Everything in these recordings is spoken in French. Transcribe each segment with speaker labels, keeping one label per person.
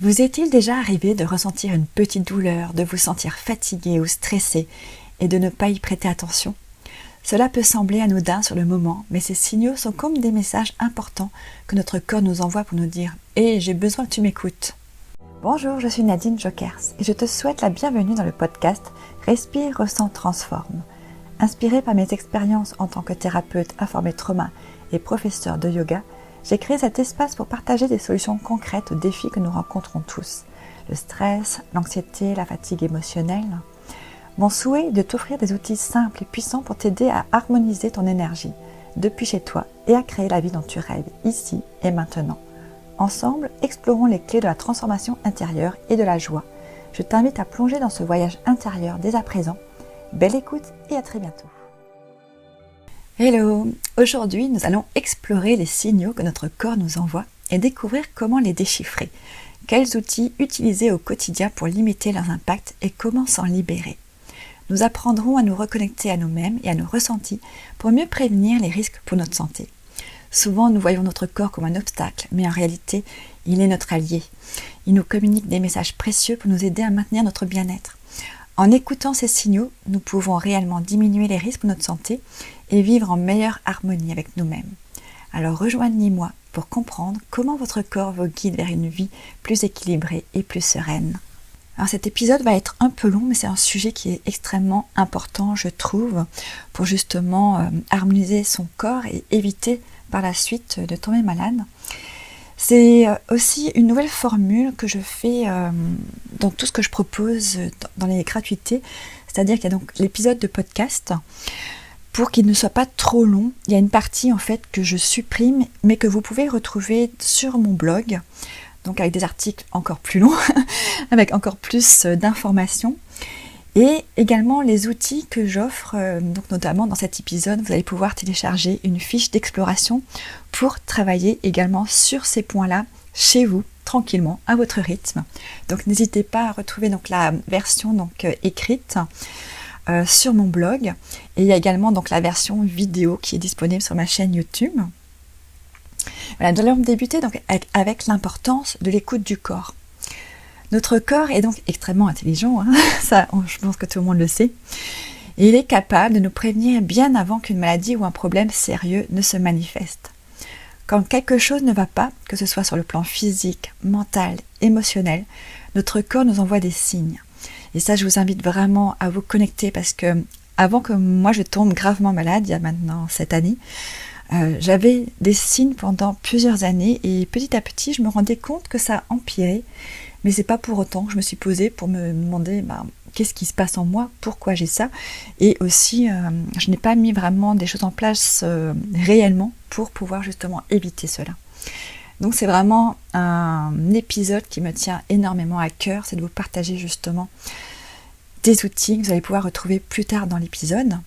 Speaker 1: Vous est-il déjà arrivé de ressentir une petite douleur, de vous sentir fatigué ou stressé et de ne pas y prêter attention? Cela peut sembler anodin sur le moment, mais ces signaux sont comme des messages importants que notre corps nous envoie pour nous dire « Hé, j'ai besoin que tu m'écoutes ». Bonjour, je suis Nadine Jokers et je te souhaite la bienvenue dans le podcast Respire, Ressens, Transforme. Inspirée par mes expériences en tant que thérapeute informée trauma et professeur de yoga, j'ai créé cet espace pour partager des solutions concrètes aux défis que nous rencontrons tous. Le stress, l'anxiété, la fatigue émotionnelle. Mon souhait est de t'offrir des outils simples et puissants pour t'aider à harmoniser ton énergie depuis chez toi et à créer la vie dont tu rêves, ici et maintenant. Ensemble, explorons les clés de la transformation intérieure et de la joie. Je t'invite à plonger dans ce voyage intérieur dès à présent. Belle écoute et à très bientôt. Hello! Aujourd'hui, nous allons explorer les signaux que notre corps nous envoie et découvrir comment les déchiffrer. Quels outils utiliser au quotidien pour limiter leurs impacts et comment s'en libérer. Nous apprendrons à nous reconnecter à nous-mêmes et à nos ressentis pour mieux prévenir les risques pour notre santé. Souvent, nous voyons notre corps comme un obstacle, mais en réalité, il est notre allié. Il nous communique des messages précieux pour nous aider à maintenir notre bien-être. En écoutant ces signaux, nous pouvons réellement diminuer les risques pour notre santé et vivre en meilleure harmonie avec nous-mêmes. Alors rejoignez-moi pour comprendre comment votre corps vous guide vers une vie plus équilibrée et plus sereine. Alors cet épisode va être un peu long, mais c'est un sujet qui est extrêmement important, je trouve, pour justement harmoniser son corps et éviter par la suite de tomber malade. C'est aussi une nouvelle formule que je fais dans tout ce que je propose dans les gratuités, c'est-à-dire qu'il y a donc l'épisode de podcast. Pour qu'il ne soit pas trop long, il y a une partie en fait que je supprime, mais que vous pouvez retrouver sur mon blog, donc avec des articles encore plus longs, avec encore plus d'informations. Et également les outils que j'offre, donc notamment dans cet épisode, vous allez pouvoir télécharger une fiche d'exploration pour travailler également sur ces points-là chez vous, tranquillement, à votre rythme. Donc n'hésitez pas à retrouver donc la version donc écrite sur mon blog. Et il y a également donc la version vidéo qui est disponible sur ma chaîne YouTube. Voilà, nous allons débuter donc avec l'importance de l'écoute du corps. Notre corps est donc extrêmement intelligent, ça, je pense que tout le monde le sait, et il est capable de nous prévenir bien avant qu'une maladie ou un problème sérieux ne se manifeste. Quand quelque chose ne va pas, que ce soit sur le plan physique, mental, émotionnel, notre corps nous envoie des signes. Et ça, je vous invite vraiment à vous connecter parce que avant que moi je tombe gravement malade, il y a maintenant 7 années, j'avais des signes pendant plusieurs années et petit à petit, je me rendais compte que ça empirait. Mais c'est pas pour autant que je me suis posée pour me demander qu'est-ce qui se passe en moi, pourquoi j'ai ça. Et aussi, je n'ai pas mis vraiment des choses en place réellement pour pouvoir justement éviter cela. Donc c'est vraiment un épisode qui me tient énormément à cœur, c'est de vous partager justement des outils que vous allez pouvoir retrouver plus tard dans l'épisode.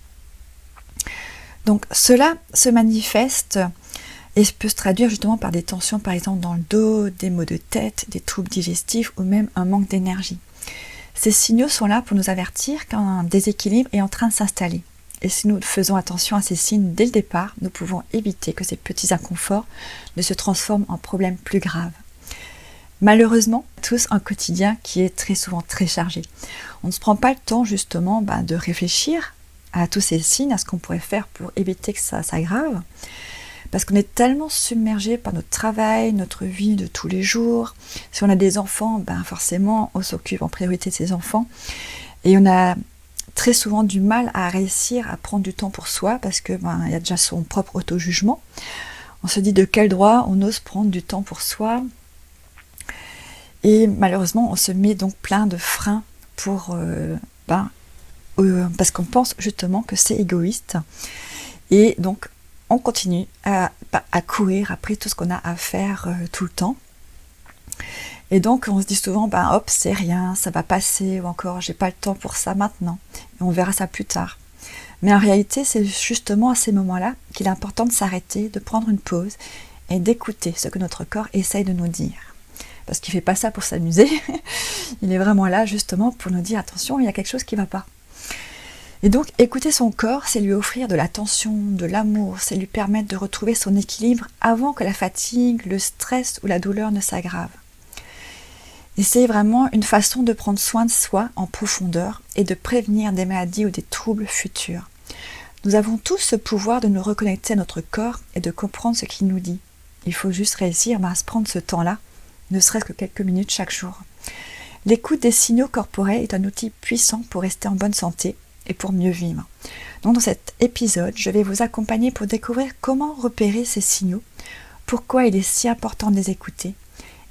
Speaker 1: Donc cela se manifeste et peut se traduire justement par des tensions par exemple dans le dos, des maux de tête, des troubles digestifs ou même un manque d'énergie. Ces signaux sont là pour nous avertir qu'un déséquilibre est en train de s'installer. Et si nous faisons attention à ces signes dès le départ, nous pouvons éviter que ces petits inconforts ne se transforment en problèmes plus graves. Malheureusement, tous un quotidien qui est très souvent très chargé. On ne se prend pas le temps justement de réfléchir à tous ces signes, à ce qu'on pourrait faire pour éviter que ça s'aggrave. Parce qu'on est tellement submergé par notre travail, notre vie de tous les jours. Si on a des enfants, forcément, on s'occupe en priorité de ses enfants. Et on a très souvent du mal à réussir à prendre du temps pour soi parce que y a déjà son propre auto-jugement. On se dit de quel droit on ose prendre du temps pour soi. Et malheureusement, on se met donc plein de freins pour parce qu'on pense justement que c'est égoïste. Et donc, on continue à courir après tout ce qu'on a à faire tout le temps. Et donc, on se dit souvent, hop, c'est rien, ça va passer, ou encore, j'ai pas le temps pour ça maintenant, et on verra ça plus tard. Mais en réalité, c'est justement à ces moments-là qu'il est important de s'arrêter, de prendre une pause, et d'écouter ce que notre corps essaye de nous dire. Parce qu'il fait pas ça pour s'amuser, il est vraiment là justement pour nous dire, attention, il y a quelque chose qui va pas. Et donc, écouter son corps, c'est lui offrir de l'attention, de l'amour, c'est lui permettre de retrouver son équilibre avant que la fatigue, le stress ou la douleur ne s'aggravent. Et c'est vraiment une façon de prendre soin de soi en profondeur et de prévenir des maladies ou des troubles futurs. Nous avons tous ce pouvoir de nous reconnecter à notre corps et de comprendre ce qu'il nous dit. Il faut juste réussir à se prendre ce temps-là, ne serait-ce que quelques minutes chaque jour. L'écoute des signaux corporels est un outil puissant pour rester en bonne santé et pour mieux vivre. Donc dans cet épisode, je vais vous accompagner pour découvrir comment repérer ces signaux, pourquoi il est si important de les écouter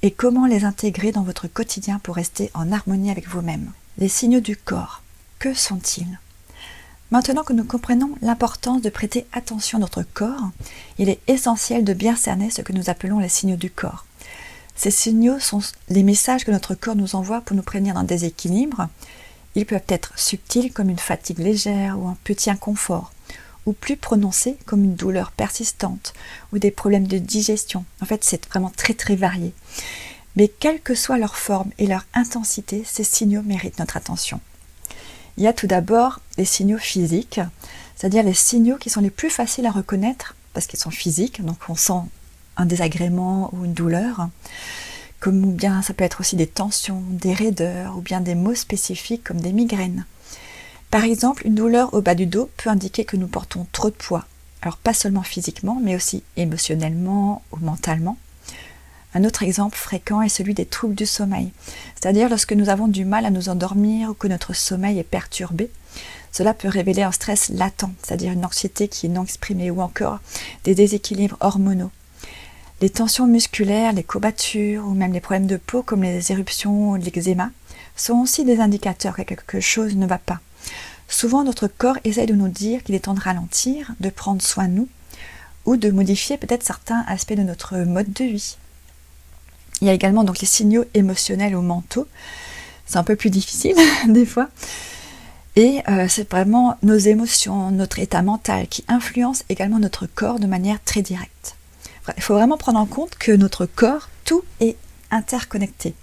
Speaker 1: et comment les intégrer dans votre quotidien pour rester en harmonie avec vous-même. Les signaux du corps, que sont-ils ? Maintenant que nous comprenons l'importance de prêter attention à notre corps, il est essentiel de bien cerner ce que nous appelons les signaux du corps. Ces signaux sont les messages que notre corps nous envoie pour nous prévenir d'un déséquilibre. Ils peuvent être subtils comme une fatigue légère ou un petit inconfort, ou plus prononcés comme une douleur persistante ou des problèmes de digestion. En fait, c'est vraiment très très varié. Mais quelle que soit leur forme et leur intensité, ces signaux méritent notre attention. Il y a tout d'abord les signaux physiques, c'est-à-dire les signaux qui sont les plus faciles à reconnaître parce qu'ils sont physiques, donc on sent un désagrément ou une douleur, comme ou bien ça peut être aussi des tensions, des raideurs ou bien des maux spécifiques comme des migraines. Par exemple, une douleur au bas du dos peut indiquer que nous portons trop de poids, alors pas seulement physiquement mais aussi émotionnellement ou mentalement. Un autre exemple fréquent est celui des troubles du sommeil, c'est-à-dire lorsque nous avons du mal à nous endormir ou que notre sommeil est perturbé. Cela peut révéler un stress latent, c'est-à-dire une anxiété qui est non exprimée ou encore des déséquilibres hormonaux. Les tensions musculaires, les courbatures ou même les problèmes de peau comme les éruptions ou l'eczéma sont aussi des indicateurs que quelque chose ne va pas. Souvent, notre corps essaye de nous dire qu'il est temps de ralentir, de prendre soin de nous ou de modifier peut-être certains aspects de notre mode de vie. Il y a également donc les signaux émotionnels ou mentaux. C'est un peu plus difficile des fois. Et c'est vraiment nos émotions, notre état mental qui influencent également notre corps de manière très directe. Il faut vraiment prendre en compte que notre corps, tout est interconnecté.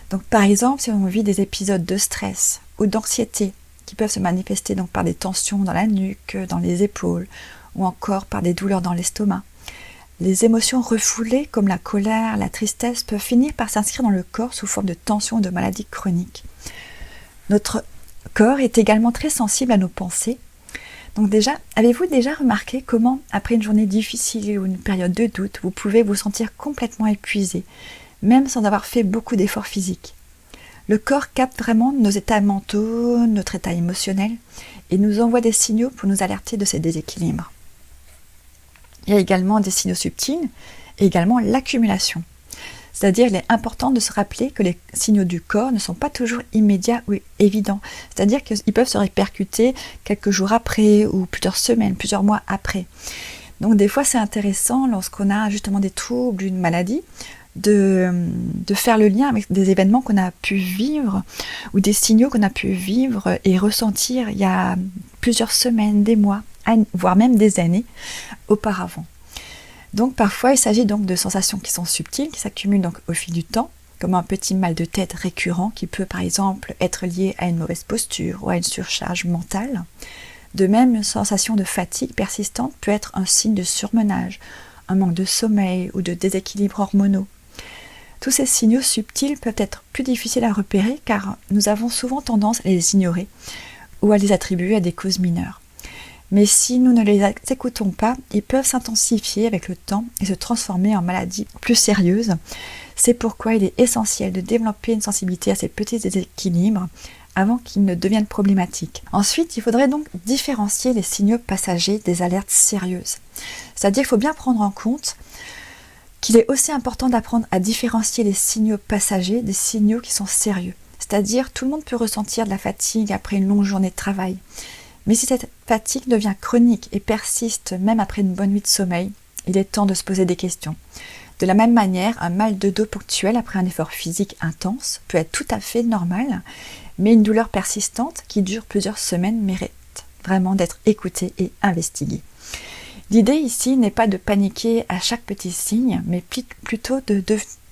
Speaker 1: Donc par exemple, si on vit des épisodes de stress ou d'anxiété qui peuvent se manifester donc par des tensions dans la nuque, dans les épaules ou encore par des douleurs dans l'estomac, les émotions refoulées comme la colère, la tristesse peuvent finir par s'inscrire dans le corps sous forme de tensions ou de maladies chroniques. Notre corps est également très sensible à nos pensées. Donc avez-vous déjà remarqué comment, après une journée difficile ou une période de doute, vous pouvez vous sentir complètement épuisé, même sans avoir fait beaucoup d'efforts physiques ? Le corps capte vraiment nos états mentaux, notre état émotionnel, et nous envoie des signaux pour nous alerter de ces déséquilibres. Il y a également des signaux subtils et également l'accumulation. C'est-à-dire qu'il est important de se rappeler que les signaux du corps ne sont pas toujours immédiats ou évidents. C'est-à-dire qu'ils peuvent se répercuter quelques jours après ou plusieurs semaines, plusieurs mois après. Donc des fois c'est intéressant lorsqu'on a justement des troubles, une maladie, de faire le lien avec des événements qu'on a pu vivre ou des signaux qu'on a pu vivre et ressentir il y a plusieurs semaines, des mois, voire même des années auparavant. Donc parfois il s'agit donc de sensations qui sont subtiles, qui s'accumulent donc au fil du temps, comme un petit mal de tête récurrent qui peut par exemple être lié à une mauvaise posture ou à une surcharge mentale. De même, une sensation de fatigue persistante peut être un signe de surmenage, un manque de sommeil ou de déséquilibres hormonaux. Tous ces signaux subtils peuvent être plus difficiles à repérer car nous avons souvent tendance à les ignorer ou à les attribuer à des causes mineures. Mais si nous ne les écoutons pas, ils peuvent s'intensifier avec le temps et se transformer en maladies plus sérieuses. C'est pourquoi il est essentiel de développer une sensibilité à ces petits déséquilibres avant qu'ils ne deviennent problématiques. Ensuite, il faudrait donc différencier les signaux passagers des alertes sérieuses. C'est-à-dire qu'il faut bien prendre en compte qu'il est aussi important d'apprendre à différencier les signaux passagers des signaux qui sont sérieux. C'est-à-dire tout le monde peut ressentir de la fatigue après une longue journée de travail. Mais si cette fatigue devient chronique et persiste même après une bonne nuit de sommeil, il est temps de se poser des questions. De la même manière, un mal de dos ponctuel après un effort physique intense peut être tout à fait normal, mais une douleur persistante qui dure plusieurs semaines mérite vraiment d'être écoutée et investiguée. L'idée ici n'est pas de paniquer à chaque petit signe, mais plutôt de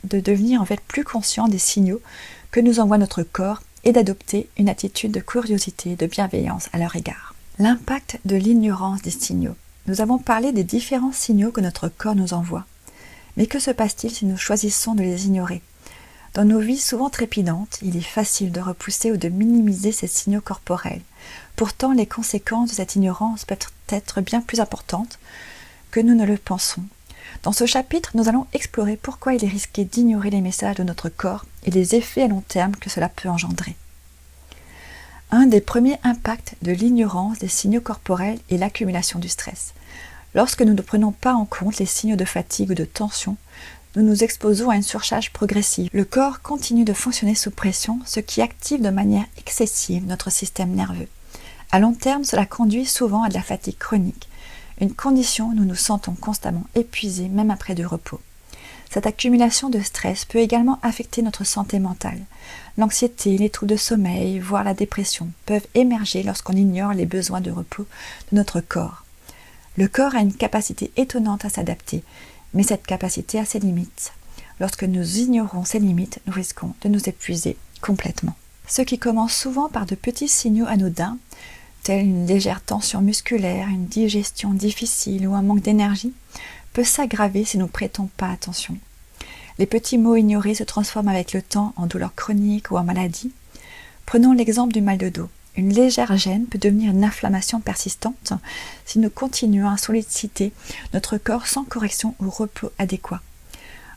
Speaker 1: devenir en fait plus conscient des signaux que nous envoie notre corps et d'adopter une attitude de curiosité, de bienveillance à leur égard. L'impact de l'ignorance des signaux. Nous avons parlé des différents signaux que notre corps nous envoie. Mais que se passe-t-il si nous choisissons de les ignorer ? Dans nos vies souvent trépidantes, il est facile de repousser ou de minimiser ces signaux corporels. Pourtant, les conséquences de cette ignorance peuvent être bien plus importantes que nous ne le pensons. Dans ce chapitre, nous allons explorer pourquoi il est risqué d'ignorer les messages de notre corps et les effets à long terme que cela peut engendrer. Un des premiers impacts de l'ignorance des signaux corporels est l'accumulation du stress. Lorsque nous ne prenons pas en compte les signaux de fatigue ou de tension, nous nous exposons à une surcharge progressive. Le corps continue de fonctionner sous pression, ce qui active de manière excessive notre système nerveux. À long terme, cela conduit souvent à de la fatigue chronique, une condition où nous nous sentons constamment épuisés même après du repos. Cette accumulation de stress peut également affecter notre santé mentale. L'anxiété, les troubles de sommeil, voire la dépression peuvent émerger lorsqu'on ignore les besoins de repos de notre corps. Le corps a une capacité étonnante à s'adapter, mais cette capacité a ses limites. Lorsque nous ignorons ces limites, nous risquons de nous épuiser complètement. Ce qui commence souvent par de petits signaux anodins, tels une légère tension musculaire, une digestion difficile ou un manque d'énergie, peut s'aggraver si nous ne prêtons pas attention. Les petits maux ignorés se transforment avec le temps en douleurs chroniques ou en maladies. Prenons l'exemple du mal de dos. Une légère gêne peut devenir une inflammation persistante si nous continuons à solliciter notre corps sans correction ou repos adéquat.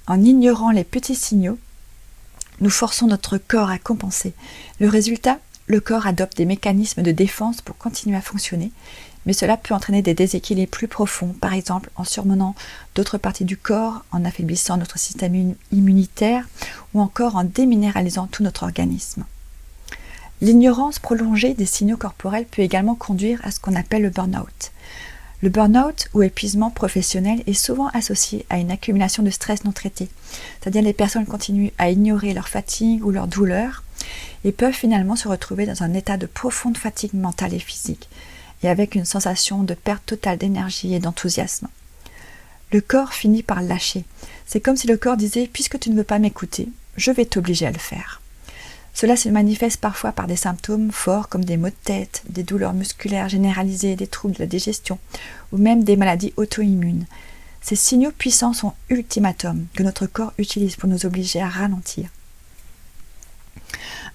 Speaker 1: En ignorant les petits signaux, nous forçons notre corps à compenser. Le résultat, le corps adopte des mécanismes de défense pour continuer à fonctionner, mais cela peut entraîner des déséquilibres plus profonds, par exemple en surmenant d'autres parties du corps, en affaiblissant notre système immunitaire ou encore en déminéralisant tout notre organisme. L'ignorance prolongée des signaux corporels peut également conduire à ce qu'on appelle le burn-out. Le burn-out ou épuisement professionnel est souvent associé à une accumulation de stress non traité, c'est-à-dire les personnes continuent à ignorer leur fatigue ou leur douleur et peuvent finalement se retrouver dans un état de profonde fatigue mentale et physique, et avec une sensation de perte totale d'énergie et d'enthousiasme. Le corps finit par lâcher. C'est comme si le corps disait « puisque tu ne veux pas m'écouter, je vais t'obliger à le faire ». Cela se manifeste parfois par des symptômes forts comme des maux de tête, des douleurs musculaires généralisées, des troubles de la digestion ou même des maladies auto-immunes. Ces signaux puissants sont ultimatums que notre corps utilise pour nous obliger à ralentir.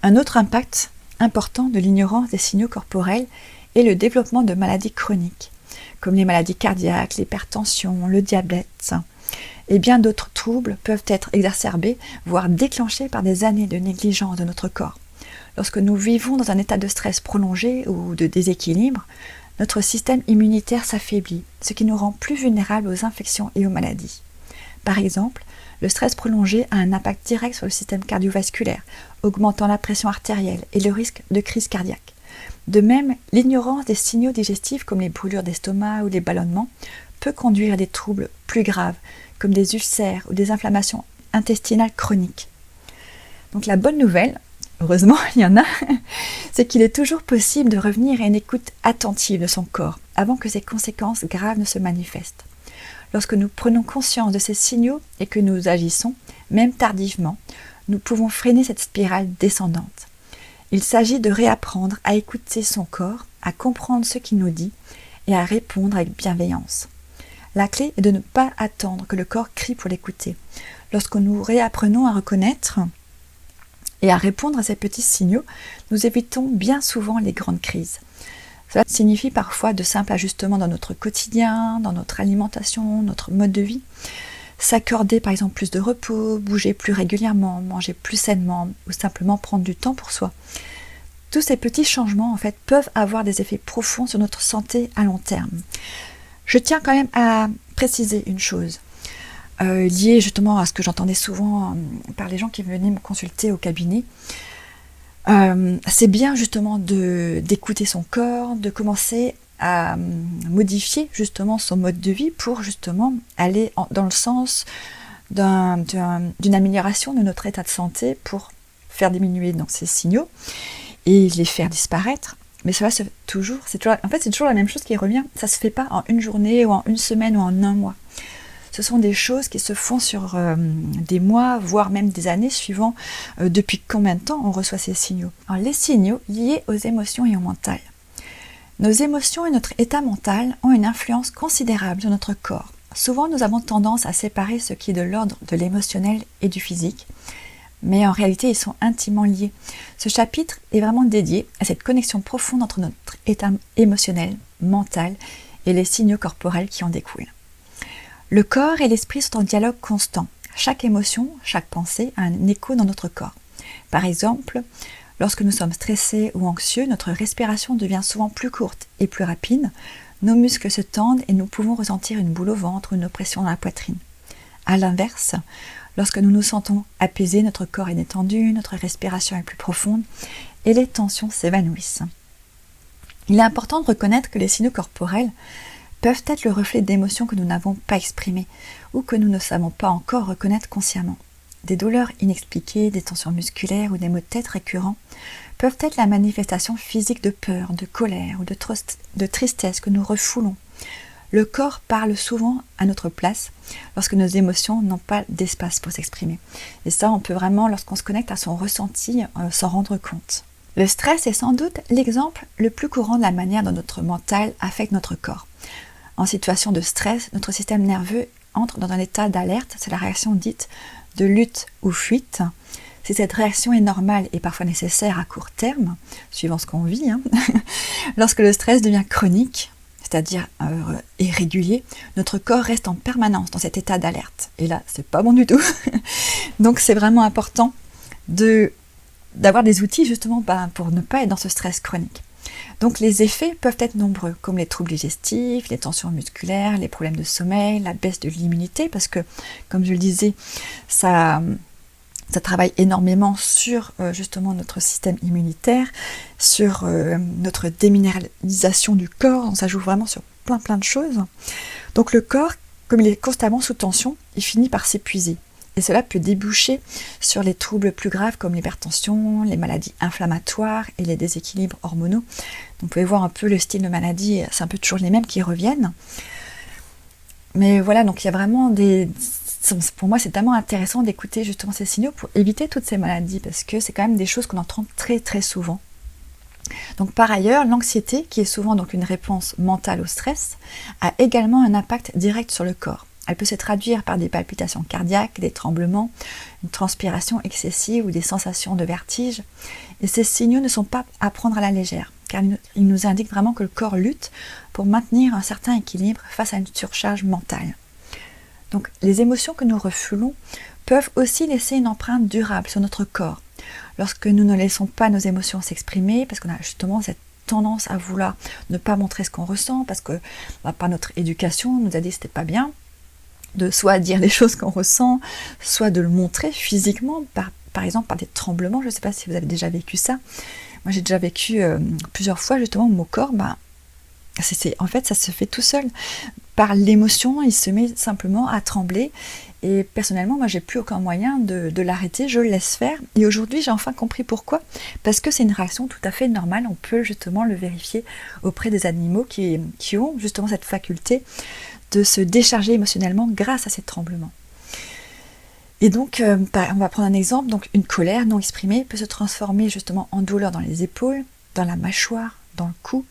Speaker 1: Un autre impact important de l'ignorance des signaux corporels est le développement de maladies chroniques, comme les maladies cardiaques, l'hypertension, le diabète, et bien d'autres troubles peuvent être exacerbés, voire déclenchés par des années de négligence de notre corps. Lorsque nous vivons dans un état de stress prolongé ou de déséquilibre, notre système immunitaire s'affaiblit, ce qui nous rend plus vulnérables aux infections et aux maladies. Par exemple, le stress prolongé a un impact direct sur le système cardiovasculaire, augmentant la pression artérielle et le risque de crise cardiaque. De même, l'ignorance des signaux digestifs comme les brûlures d'estomac ou les ballonnements peut conduire à des troubles plus graves, comme des ulcères ou des inflammations intestinales chroniques. Donc la bonne nouvelle, heureusement il y en a, c'est qu'il est toujours possible de revenir à une écoute attentive de son corps avant que ces conséquences graves ne se manifestent. Lorsque nous prenons conscience de ces signaux et que nous agissons, même tardivement, nous pouvons freiner cette spirale descendante. Il s'agit de réapprendre à écouter son corps, à comprendre ce qu'il nous dit et à répondre avec bienveillance. La clé est de ne pas attendre que le corps crie pour l'écouter. Lorsque nous réapprenons à reconnaître et à répondre à ces petits signaux, nous évitons bien souvent les grandes crises. Cela signifie parfois de simples ajustements dans notre quotidien, dans notre alimentation, notre mode de vie. S'accorder par exemple plus de repos, bouger plus régulièrement, manger plus sainement ou simplement prendre du temps pour soi. Tous ces petits changements en fait peuvent avoir des effets profonds sur notre santé à long terme. Je tiens quand même à préciser une chose liée justement à ce que j'entendais souvent par les gens qui venaient me consulter au cabinet. C'est bien justement d'écouter son corps, de commencer à modifier justement son mode de vie pour justement aller dans le sens d'une amélioration de notre état de santé pour faire diminuer donc, ces signaux et les faire disparaître. Mais cela c'est toujours la même chose qui revient. Ça se fait pas en une journée ou en une semaine ou en un mois. Ce sont des choses qui se font sur des mois, voire même des années, suivant depuis combien de temps on reçoit ces signaux. Alors, les signaux liés aux émotions et au mental. Nos émotions et notre état mental ont une influence considérable sur notre corps. Souvent, nous avons tendance à séparer ce qui est de l'ordre de l'émotionnel et du physique, mais en réalité ils sont intimement liés. Ce chapitre est vraiment dédié à cette connexion profonde entre notre état émotionnel, mental et les signaux corporels qui en découlent. Le corps et l'esprit sont en dialogue constant. Chaque émotion, chaque pensée a un écho dans notre corps. Par exemple, lorsque nous sommes stressés ou anxieux, notre respiration devient souvent plus courte et plus rapide, nos muscles se tendent et nous pouvons ressentir une boule au ventre ou une oppression dans la poitrine. A l'inverse, lorsque nous nous sentons apaisés, notre corps est détendu, notre respiration est plus profonde et les tensions s'évanouissent. Il est important de reconnaître que les signaux corporels peuvent être le reflet d'émotions que nous n'avons pas exprimées ou que nous ne savons pas encore reconnaître consciemment. Des douleurs inexpliquées, des tensions musculaires ou des maux de tête récurrents peuvent être la manifestation physique de peur, de colère ou de tristesse que nous refoulons. Le corps parle souvent à notre place lorsque nos émotions n'ont pas d'espace pour s'exprimer. Et ça, on peut vraiment, lorsqu'on se connecte à son ressenti, s'en rendre compte. Le stress est sans doute l'exemple le plus courant de la manière dont notre mental affecte notre corps. En situation de stress, notre système nerveux entre dans un état d'alerte, c'est la réaction dite de lutte ou fuite. Si cette réaction est normale et parfois nécessaire à court terme, suivant ce qu'on vit, lorsque le stress devient chronique, c'est-à-dire irrégulier, notre corps reste en permanence dans cet état d'alerte. Et là, c'est pas bon du tout. Donc c'est vraiment important d'avoir des outils justement pour ne pas être dans ce stress chronique. Donc les effets peuvent être nombreux, comme les troubles digestifs, les tensions musculaires, les problèmes de sommeil, la baisse de l'immunité, parce que, comme je le disais, ça travaille énormément sur justement notre système immunitaire, sur notre déminéralisation du corps, donc ça joue vraiment sur plein de choses. Donc le corps, comme il est constamment sous tension, il finit par s'épuiser. Et cela peut déboucher sur les troubles plus graves comme l'hypertension, les maladies inflammatoires et les déséquilibres hormonaux. Donc vous pouvez voir un peu le style de maladie, c'est un peu toujours les mêmes qui reviennent. Mais voilà, donc il y a vraiment pour moi c'est tellement intéressant d'écouter justement ces signaux pour éviter toutes ces maladies, parce que c'est quand même des choses qu'on entend très souvent. Donc par ailleurs, l'anxiété, qui est souvent donc une réponse mentale au stress, a également un impact direct sur le corps. Elle peut se traduire par des palpitations cardiaques, des tremblements, une transpiration excessive ou des sensations de vertige. Et ces signaux ne sont pas à prendre à la légère, car ils nous indiquent vraiment que le corps lutte pour maintenir un certain équilibre face à une surcharge mentale. Donc les émotions que nous refoulons peuvent aussi laisser une empreinte durable sur notre corps. Lorsque nous ne laissons pas nos émotions s'exprimer, parce qu'on a justement cette tendance à vouloir ne pas montrer ce qu'on ressent, parce que par notre éducation, on nous a dit que c'était pas bien, de soit dire les choses qu'on ressent, soit de le montrer physiquement, par exemple par des tremblements. Je ne sais pas si vous avez déjà vécu ça. Moi j'ai déjà vécu plusieurs fois justement mon corps, en fait ça se fait tout seul. Par l'émotion, il se met simplement à trembler. Et personnellement, moi j'ai plus aucun moyen de l'arrêter, je le laisse faire. Et aujourd'hui j'ai enfin compris pourquoi. Parce que c'est une réaction tout à fait normale, on peut justement le vérifier auprès des animaux qui ont justement cette faculté de se décharger émotionnellement grâce à ces tremblements. Et donc, on va prendre un exemple, donc une colère non exprimée peut se transformer justement en douleur dans les épaules, dans la mâchoire, dans le cou.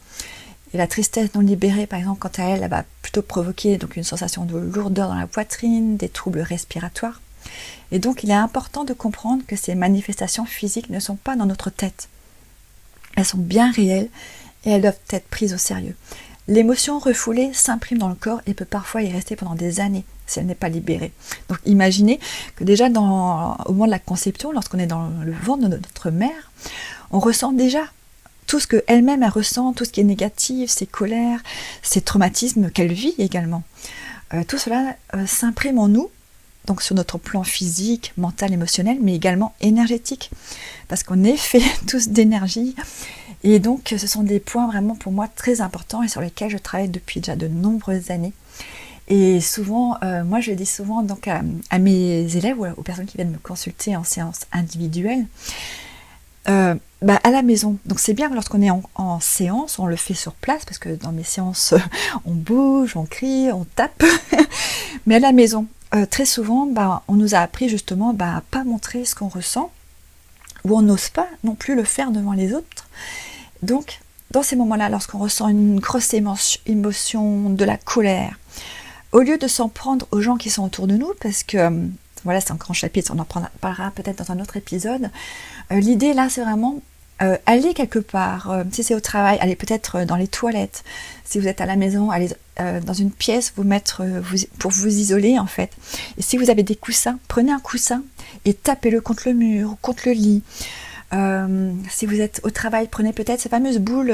Speaker 1: Et la tristesse non libérée, par exemple, quant à elle va plutôt provoquer donc une sensation de lourdeur dans la poitrine, des troubles respiratoires. Et donc, il est important de comprendre que ces manifestations physiques ne sont pas dans notre tête. Elles sont bien réelles et elles doivent être prises au sérieux. L'émotion refoulée s'imprime dans le corps et peut parfois y rester pendant des années si elle n'est pas libérée. Donc imaginez que déjà au moment de la conception, lorsqu'on est dans le ventre de notre mère, on ressent déjà tout ce qu'elle-même elle ressent, tout ce qui est négatif, ses colères, ses traumatismes qu'elle vit également. Tout cela s'imprime en nous, donc sur notre plan physique, mental, émotionnel, mais également énergétique, parce qu'on est fait tous d'énergie. Et donc, ce sont des points vraiment pour moi très importants et sur lesquels je travaille depuis déjà de nombreuses années. Et souvent, moi je le dis souvent donc à mes élèves ou aux personnes qui viennent me consulter en séance individuelle, à la maison. Donc c'est bien lorsqu'on est en séance, on le fait sur place, parce que dans mes séances, on bouge, on crie, on tape. Mais à la maison, très souvent, on nous a appris justement à pas montrer ce qu'on ressent, ou on n'ose pas non plus le faire devant les autres. Donc, dans ces moments-là, lorsqu'on ressent une grosse émotion, de la colère, au lieu de s'en prendre aux gens qui sont autour de nous, parce que Voilà, c'est un grand chapitre, on en parlera peut-être dans un autre épisode. L'idée là, c'est vraiment aller quelque part. Si c'est au travail, allez peut-être dans les toilettes. Si vous êtes à la maison, allez dans une pièce, vous mettre pour vous isoler en fait. Et si vous avez des coussins, prenez un coussin et tapez-le contre le mur ou contre le lit. Si vous êtes au travail, prenez peut-être ces fameuses boules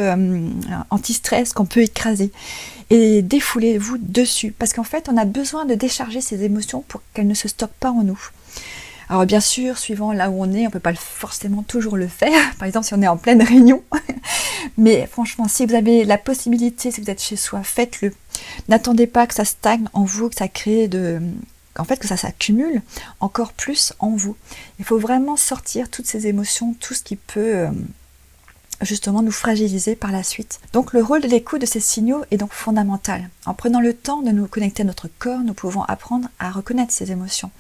Speaker 1: anti-stress qu'on peut écraser et défoulez-vous dessus, parce qu'en fait on a besoin de décharger ces émotions pour qu'elles ne se stockent pas en nous. Alors bien sûr, suivant là où on est, on ne peut pas forcément toujours le faire, par exemple si on est en pleine réunion, mais franchement, si vous avez la possibilité, si vous êtes chez soi, faites-le. N'attendez pas que ça stagne en vous, que ça crée que ça s'accumule encore plus en vous. Il faut vraiment sortir toutes ces émotions, tout ce qui peut justement nous fragiliser par la suite. Donc le rôle de l'écoute de ces signaux est donc fondamental. En prenant le temps de nous connecter à notre corps, nous pouvons apprendre à reconnaître ces émotions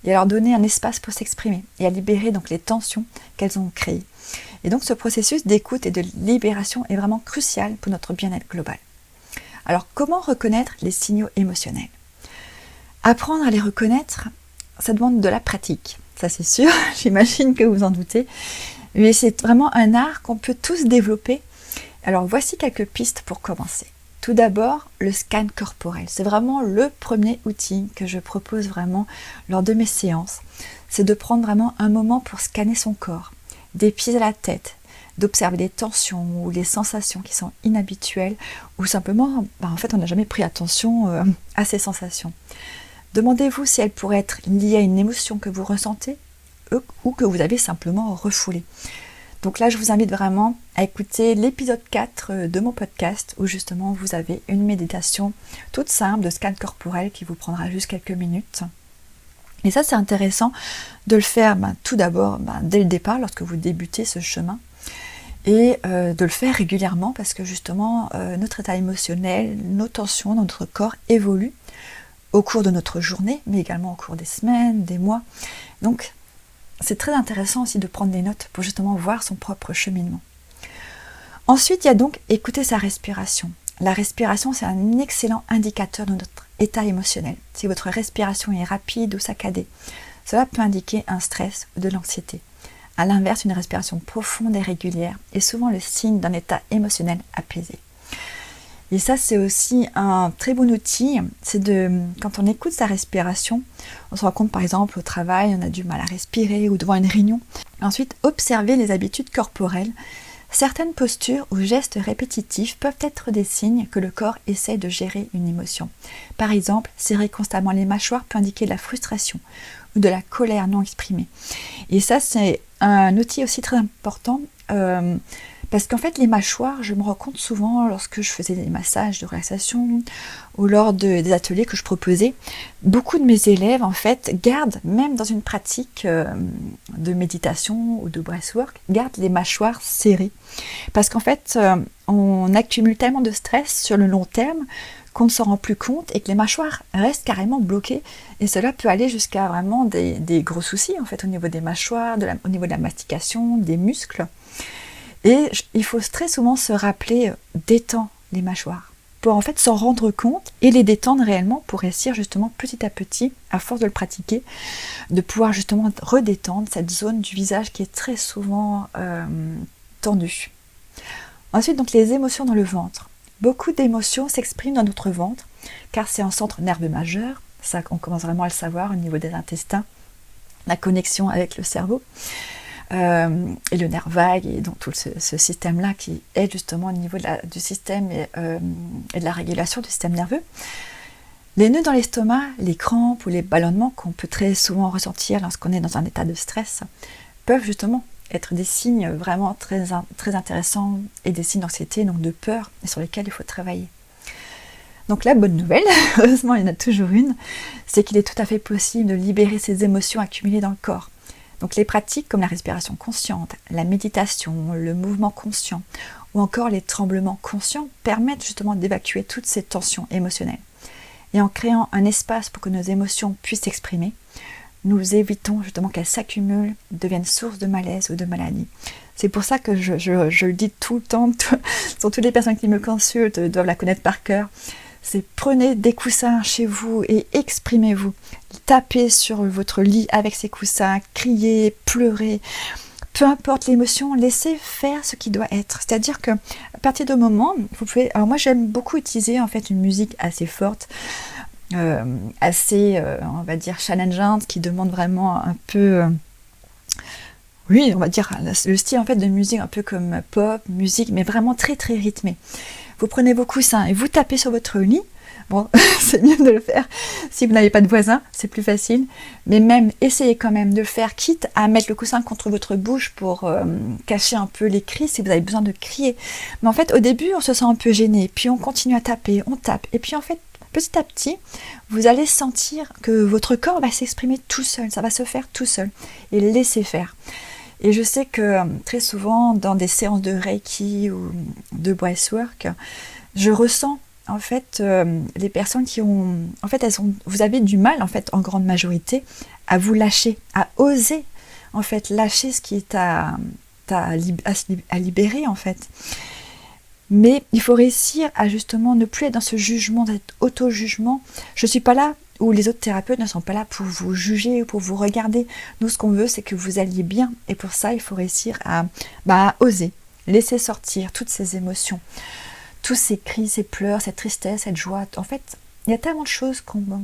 Speaker 1: et à leur donner un espace pour s'exprimer et à libérer donc les tensions qu'elles ont créées. Et donc ce processus d'écoute et de libération est vraiment crucial pour notre bien-être global. Alors comment reconnaître les signaux émotionnels ? Apprendre à les reconnaître, ça demande de la pratique, ça c'est sûr, j'imagine que vous en doutez, mais c'est vraiment un art qu'on peut tous développer. Alors voici quelques pistes pour commencer. Tout d'abord, le scan corporel, c'est vraiment le premier outil que je propose vraiment lors de mes séances, c'est de prendre vraiment un moment pour scanner son corps, des pieds à la tête, d'observer les tensions ou les sensations qui sont inhabituelles, ou simplement, en fait on n'a jamais pris attention à ces sensations. Demandez-vous si elles pourraient être liées à une émotion que vous ressentez ou que vous avez simplement refoulée. Donc là, je vous invite vraiment à écouter l'épisode 4 de mon podcast où justement vous avez une méditation toute simple de scan corporel qui vous prendra juste quelques minutes. Et ça, c'est intéressant de le faire tout d'abord dès le départ lorsque vous débutez ce chemin et de le faire régulièrement parce que justement notre état émotionnel, nos tensions dans notre corps évoluent au cours de notre journée, mais également au cours des semaines, des mois. Donc, c'est très intéressant aussi de prendre des notes pour justement voir son propre cheminement. Ensuite, il y a donc écouter sa respiration. La respiration, c'est un excellent indicateur de notre état émotionnel. Si votre respiration est rapide ou saccadée, cela peut indiquer un stress ou de l'anxiété. À l'inverse, une respiration profonde et régulière est souvent le signe d'un état émotionnel apaisé. Et ça, c'est aussi un très bon outil, quand on écoute sa respiration, on se rend compte par exemple au travail, on a du mal à respirer ou devant une réunion. Ensuite, observer les habitudes corporelles. Certaines postures ou gestes répétitifs peuvent être des signes que le corps essaie de gérer une émotion. Par exemple, serrer constamment les mâchoires peut indiquer de la frustration ou de la colère non exprimée. Et ça, c'est un outil aussi très important parce qu'en fait, les mâchoires, je me rends compte souvent lorsque je faisais des massages de relaxation ou lors des ateliers que je proposais, beaucoup de mes élèves, en fait, gardent, même dans une pratique de méditation ou de breathwork, gardent les mâchoires serrées. Parce qu'en fait, on accumule tellement de stress sur le long terme qu'on ne s'en rend plus compte et que les mâchoires restent carrément bloquées. Et cela peut aller jusqu'à vraiment des gros soucis, en fait, au niveau des mâchoires, au niveau de la mastication, des muscles. Et il faut très souvent se rappeler détendre les mâchoires pour en fait s'en rendre compte et les détendre réellement pour réussir justement petit à petit, à force de le pratiquer, de pouvoir justement redétendre cette zone du visage qui est très souvent tendue. Ensuite, donc les émotions dans le ventre. Beaucoup d'émotions s'expriment dans notre ventre car c'est un centre nerveux majeur, ça on commence vraiment à le savoir au niveau des intestins, la connexion avec le cerveau. Et le nerf vague et donc tout ce système-là qui est justement au niveau du système et de la régulation du système nerveux. Les nœuds dans l'estomac, les crampes ou les ballonnements qu'on peut très souvent ressentir lorsqu'on est dans un état de stress peuvent justement être des signes vraiment très, très intéressants et des signes d'anxiété, donc de peur, et sur lesquels il faut travailler. Donc la bonne nouvelle, heureusement il y en a toujours une, c'est qu'il est tout à fait possible de libérer ces émotions accumulées dans le corps. Donc les pratiques comme la respiration consciente, la méditation, le mouvement conscient ou encore les tremblements conscients permettent justement d'évacuer toutes ces tensions émotionnelles. Et en créant un espace pour que nos émotions puissent s'exprimer, nous évitons justement qu'elles s'accumulent, deviennent source de malaise ou de maladie. C'est pour ça que je le dis tout le temps, toutes les personnes qui me consultent doivent la connaître par cœur. c'est prenez des coussins chez vous et exprimez-vous. Tapez sur votre lit avec ces coussins, criez, pleurez. Peu importe l'émotion, laissez faire ce qui doit être. C'est-à-dire que à partir de moment, vous pouvez. Alors moi, j'aime beaucoup utiliser en fait une musique assez forte, assez, on va dire challengeante, qui demande vraiment un peu. Oui, on va dire le style en fait de musique un peu comme pop, musique, mais vraiment très très rythmé. Vous prenez vos coussins et vous tapez sur votre lit. Bon, c'est mieux de le faire si vous n'avez pas de voisin, c'est plus facile. Mais même, essayez quand même de le faire, quitte à mettre le coussin contre votre bouche pour cacher un peu les cris si vous avez besoin de crier. Mais en fait, au début, on se sent un peu gêné, puis on continue à taper, on tape. Et puis en fait, petit à petit, vous allez sentir que votre corps va s'exprimer tout seul, ça va se faire tout seul. Et laissez faire. Et je sais que très souvent, dans des séances de Reiki ou de breathwork, je ressens en fait les personnes qui ont, en fait, vous avez du mal en fait en grande majorité à vous lâcher, à oser en fait lâcher ce qui est à libérer en fait. Mais il faut réussir à justement ne plus être dans ce jugement, cet auto-jugement. Je ne suis pas là, ou les autres thérapeutes ne sont pas là pour vous juger ou pour vous regarder. Nous, ce qu'on veut, c'est que vous alliez bien. Et pour ça, il faut réussir à oser, laisser sortir toutes ces émotions, tous ces cris, ces pleurs, cette tristesse, cette joie. En fait, il y a tellement de choses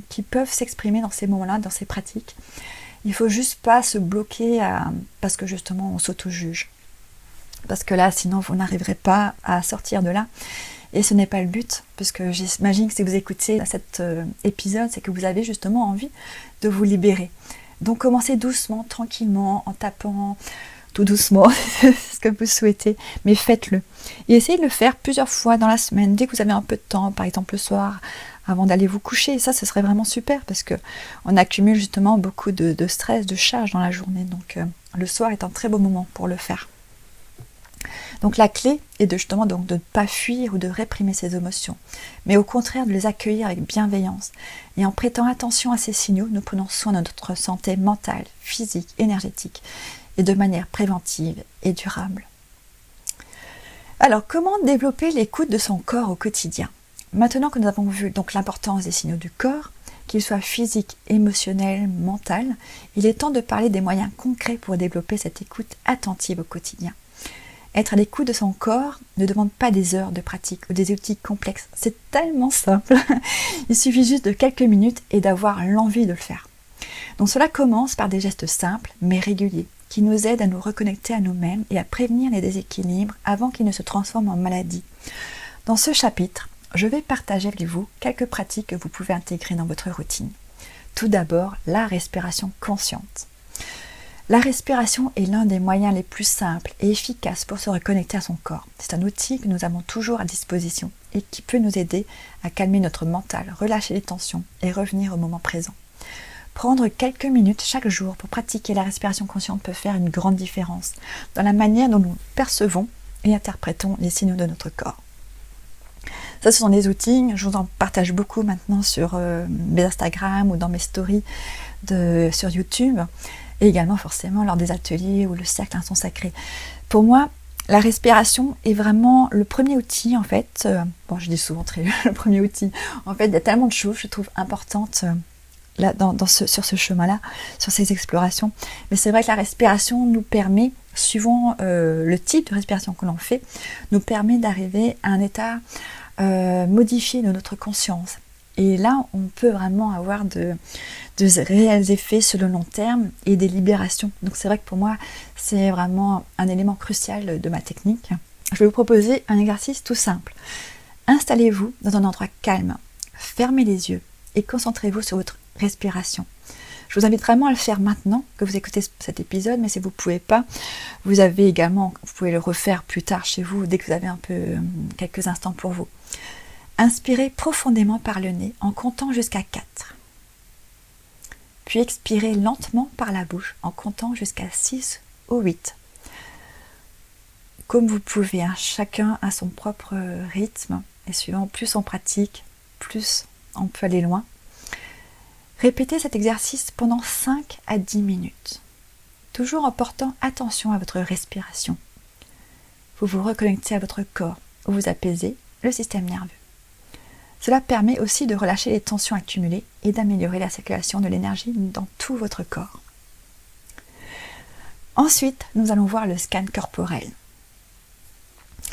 Speaker 1: qui peuvent s'exprimer dans ces moments-là, dans ces pratiques. Il ne faut juste pas se bloquer parce que justement, on s'auto-juge. Parce que là, sinon, vous n'arriverez pas à sortir de là. Et ce n'est pas le but, parce que j'imagine que si vous écoutez cet épisode, c'est que vous avez justement envie de vous libérer. Donc commencez doucement, tranquillement, en tapant tout doucement, ce que vous souhaitez, mais faites-le. Et essayez de le faire plusieurs fois dans la semaine, dès que vous avez un peu de temps, par exemple le soir, avant d'aller vous coucher. Et ça, ce serait vraiment super, parce qu'on accumule justement beaucoup de stress, de charge dans la journée. Donc le soir est un très beau moment pour le faire. Donc la clé est de justement de ne pas fuir ou de réprimer ses émotions, mais au contraire de les accueillir avec bienveillance. Et en prêtant attention à ces signaux, nous prenons soin de notre santé mentale, physique, énergétique, et de manière préventive et durable. Alors, comment développer l'écoute de son corps au quotidien ? Maintenant que nous avons vu donc l'importance des signaux du corps, qu'ils soient physiques, émotionnels, mentaux, il est temps de parler des moyens concrets pour développer cette écoute attentive au quotidien. Être à l'écoute de son corps ne demande pas des heures de pratique ou des outils complexes. C'est tellement simple. Il suffit juste de quelques minutes et d'avoir l'envie de le faire. Donc cela commence par des gestes simples mais réguliers qui nous aident à nous reconnecter à nous-mêmes et à prévenir les déséquilibres avant qu'ils ne se transforment en maladie. Dans ce chapitre, je vais partager avec vous quelques pratiques que vous pouvez intégrer dans votre routine. Tout d'abord, la respiration consciente. La respiration est l'un des moyens les plus simples et efficaces pour se reconnecter à son corps. C'est un outil que nous avons toujours à disposition et qui peut nous aider à calmer notre mental, relâcher les tensions et revenir au moment présent. Prendre quelques minutes chaque jour pour pratiquer la respiration consciente peut faire une grande différence dans la manière dont nous percevons et interprétons les signaux de notre corps. Ça, ce sont des outils, je vous en partage beaucoup maintenant sur mes Instagram ou dans mes stories sur YouTube. Et également forcément lors des ateliers ou le cercle Un son sacré. Pour moi, la respiration est vraiment le premier outil en fait. Je dis souvent le premier outil. En fait, il y a tellement de choses, je trouve, importantes là, sur ce chemin-là, sur ces explorations. Mais c'est vrai que la respiration nous permet, suivant le type de respiration que l'on fait, nous permet d'arriver à un état modifié de notre conscience. Et là, on peut vraiment avoir de réels effets sur le long terme et des libérations. Donc c'est vrai que pour moi, c'est vraiment un élément crucial de ma technique. Je vais vous proposer un exercice tout simple. Installez-vous dans un endroit calme, fermez les yeux et concentrez-vous sur votre respiration. Je vous invite vraiment à le faire maintenant que vous écoutez cet épisode, mais si vous ne pouvez pas, vous pouvez le refaire plus tard chez vous, dès que vous avez un peu quelques instants pour vous. Inspirez profondément par le nez en comptant jusqu'à 4. Puis expirez lentement par la bouche en comptant jusqu'à 6 ou 8. Comme vous pouvez, chacun a son propre rythme et suivant plus on pratique, plus on peut aller loin. Répétez cet exercice pendant 5 à 10 minutes, toujours en portant attention à votre respiration. Vous vous reconnectez à votre corps, vous apaisez le système nerveux. Cela permet aussi de relâcher les tensions accumulées et d'améliorer la circulation de l'énergie dans tout votre corps. Ensuite, nous allons voir le scan corporel.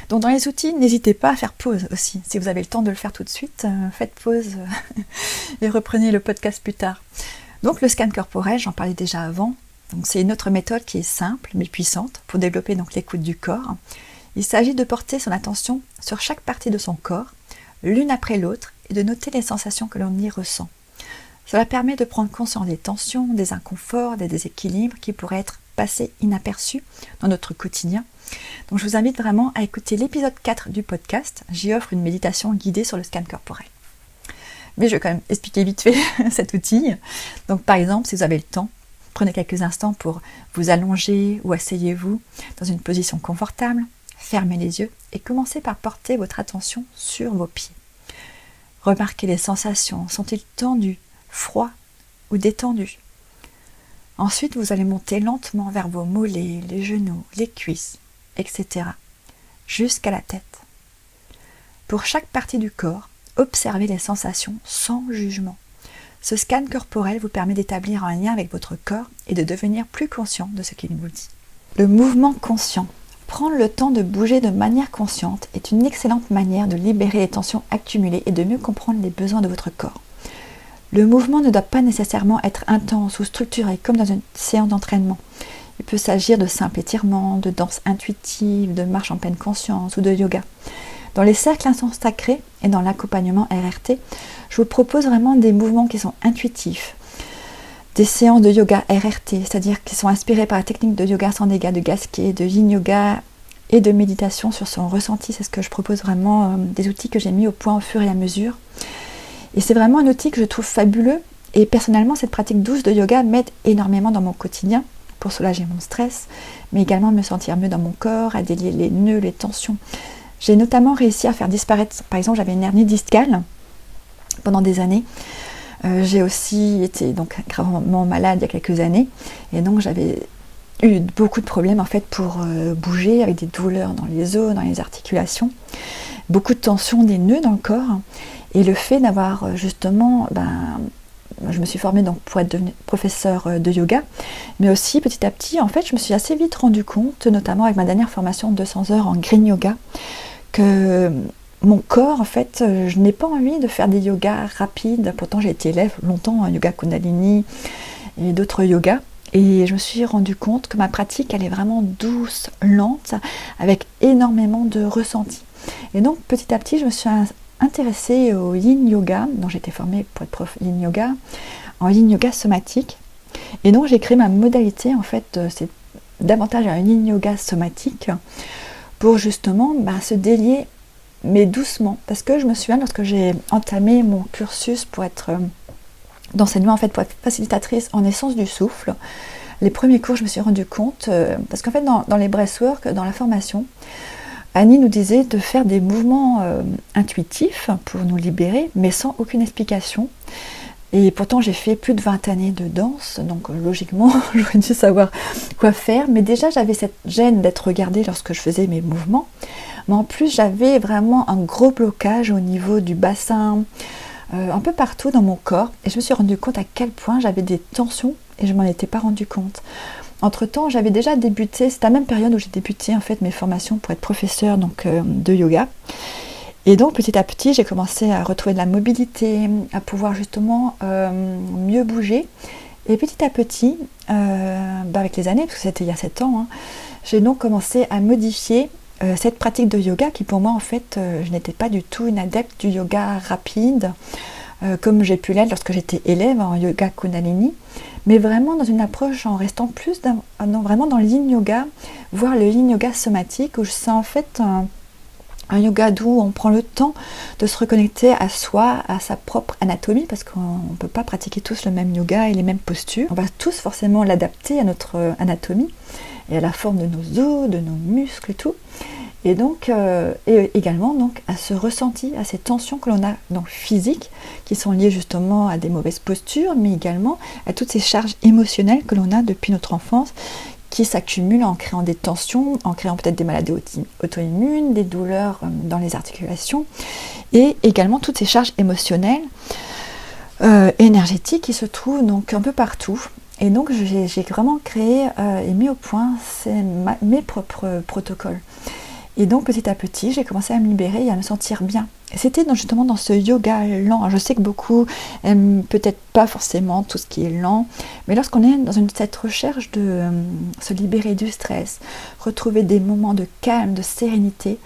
Speaker 1: Donc dans les outils, n'hésitez pas à faire pause aussi. Si vous avez le temps de le faire tout de suite, faites pause et reprenez le podcast plus tard. Donc le scan corporel, j'en parlais déjà avant. Donc c'est une autre méthode qui est simple mais puissante pour développer donc l'écoute du corps. Il s'agit de porter son attention sur chaque partie de son corps, l'une après l'autre, et de noter les sensations que l'on y ressent. Cela permet de prendre conscience des tensions, des inconforts, des déséquilibres qui pourraient être passés inaperçus dans notre quotidien. Donc je vous invite vraiment à écouter l'épisode 4 du podcast. J'y offre une méditation guidée sur le scan corporel. Mais je vais quand même expliquer vite fait cet outil. Donc par exemple, si vous avez le temps, prenez quelques instants pour vous allonger ou asseyez-vous dans une position confortable, fermez les yeux et commencez par porter votre attention sur vos pieds. Remarquez les sensations, sont-ils tendus, froids ou détendus? Ensuite, vous allez monter lentement vers vos mollets, les genoux, les cuisses, etc. jusqu'à la tête. Pour chaque partie du corps, observez les sensations sans jugement. Ce scan corporel vous permet d'établir un lien avec votre corps et de devenir plus conscient de ce qu'il vous dit. Le mouvement conscient. Prendre le temps de bouger de manière consciente est une excellente manière de libérer les tensions accumulées et de mieux comprendre les besoins de votre corps. Le mouvement ne doit pas nécessairement être intense ou structuré comme dans une séance d'entraînement. Il peut s'agir de simples étirements, de danse intuitive, de marche en pleine conscience ou de yoga. Dans les cercles instants sacrés et dans l'accompagnement RRT, je vous propose vraiment des mouvements qui sont intuitifs. Des séances de yoga RRT, c'est-à-dire qui sont inspirées par la technique de yoga sans dégâts, de Gasquet, de yin yoga et de méditation sur son ressenti. C'est ce que je propose vraiment, des outils que j'ai mis au point au fur et à mesure. Et c'est vraiment un outil que je trouve fabuleux. Et personnellement, cette pratique douce de yoga m'aide énormément dans mon quotidien pour soulager mon stress, mais également me sentir mieux dans mon corps, à délier les nœuds, les tensions. J'ai notamment réussi à faire disparaître, par exemple, j'avais une hernie discale pendant des années. J'ai aussi été donc gravement malade il y a quelques années, et donc j'avais eu beaucoup de problèmes en fait pour bouger, avec des douleurs dans les os, dans les articulations, beaucoup de tensions des nœuds dans le corps, et le fait d'avoir justement, je me suis formée donc pour être devenue professeure de yoga, mais aussi petit à petit, en fait, je me suis assez vite rendu compte, notamment avec ma dernière formation de 200 heures en green yoga, que mon corps, en fait, je n'ai pas envie de faire des yogas rapides. Pourtant, j'ai été élève longtemps, yoga Kundalini et d'autres yogas. Et je me suis rendu compte que ma pratique, elle est vraiment douce, lente, avec énormément de ressenti. Et donc, petit à petit, je me suis intéressée au yin yoga, dont j'étais formée pour être prof yin yoga, en yin yoga somatique. Et donc, j'ai créé ma modalité, en fait, c'est davantage un yin yoga somatique, pour justement se délier, mais doucement. Parce que je me souviens, lorsque j'ai entamé mon cursus pour être d'enseignement, en fait, pour être facilitatrice en essence du souffle, les premiers cours, je me suis rendu compte, parce qu'en fait, dans les breathwork, dans la formation, Annie nous disait de faire des mouvements intuitifs pour nous libérer, mais sans aucune explication. Et pourtant, j'ai fait plus de 20 années de danse, donc logiquement, j'aurais dû savoir quoi faire. Mais déjà, j'avais cette gêne d'être regardée lorsque je faisais mes mouvements. Mais en plus, j'avais vraiment un gros blocage au niveau du bassin, un peu partout dans mon corps. Et je me suis rendu compte à quel point j'avais des tensions et je ne m'en étais pas rendu compte. Entre-temps, j'avais déjà débuté, c'est la même période où j'ai débuté en fait mes formations pour être professeure de yoga. Et donc petit à petit, j'ai commencé à retrouver de la mobilité, à pouvoir justement mieux bouger. Et petit à petit, avec les années, parce que c'était il y a 7 ans, j'ai donc commencé à modifier cette pratique de yoga qui pour moi en fait, je n'étais pas du tout une adepte du yoga rapide, comme j'ai pu l'être lorsque j'étais élève en yoga Kundalini, mais vraiment dans une approche en restant plus vraiment dans le yin yoga, voire le yin yoga somatique, où c'est en fait un yoga doux où on prend le temps de se reconnecter à soi, à sa propre anatomie, parce qu'on ne peut pas pratiquer tous le même yoga et les mêmes postures. On va tous forcément l'adapter à notre anatomie et à la forme de nos os, de nos muscles et tout. Et donc, et également donc, à ce ressenti, à ces tensions que l'on a donc physiques, qui sont liées justement à des mauvaises postures, mais également à toutes ces charges émotionnelles que l'on a depuis notre enfance, qui s'accumulent en créant des tensions, en créant peut-être des maladies auto-immunes, des douleurs dans les articulations, et également toutes ces charges émotionnelles, énergétiques qui se trouvent donc un peu partout. Et donc j'ai vraiment créé et mis au point mes propres protocoles. Et donc petit à petit, j'ai commencé à me libérer et à me sentir bien. Et c'était justement dans ce yoga lent. Je sais que beaucoup aiment peut-être pas forcément tout ce qui est lent, mais lorsqu'on est dans cette recherche de se libérer du stress, retrouver des moments de calme, de sérénité,